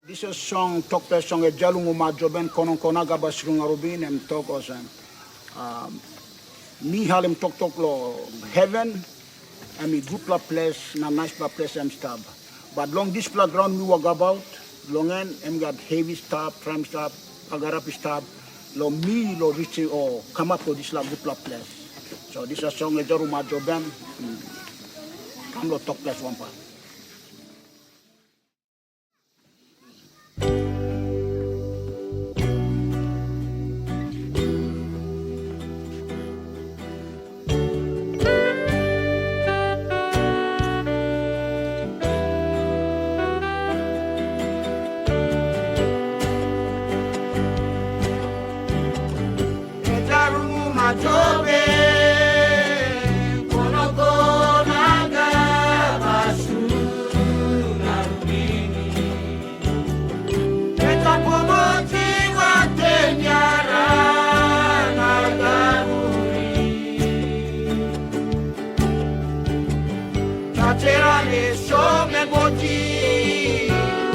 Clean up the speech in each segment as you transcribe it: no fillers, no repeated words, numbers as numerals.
This is song tokpe song e jalungu majoben konon konaga basrunga rubin em tokosan. Mi halim tok lo heaven and mi good place na nice place em stab. But long this ground mi walk about longen em got heavy stab, prime stab, agarapi stab. Lo mi lo reaching or come up to this la good place. So this is song e jalungu majoben. Come lo tok place one part. Tobe konoko naga basu narubini eta pomoti watenyara nagaruri taterane some moti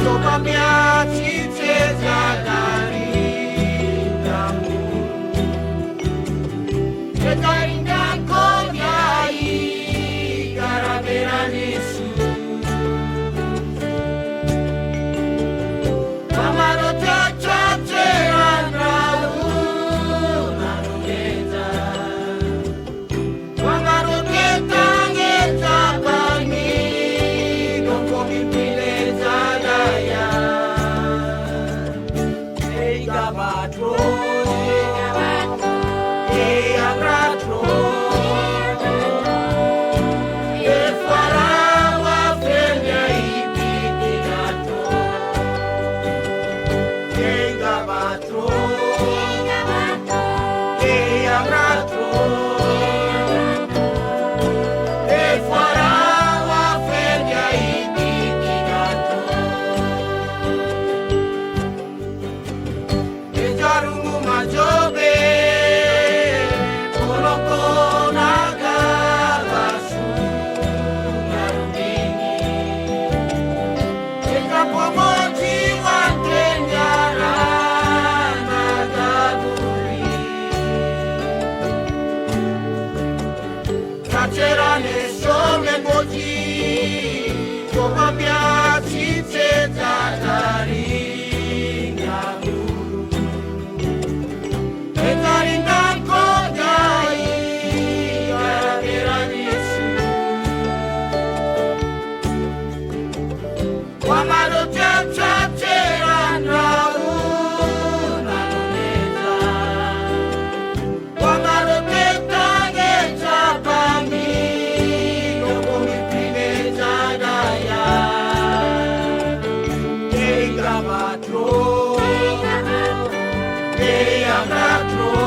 toba miati tezagari Hey, I'm not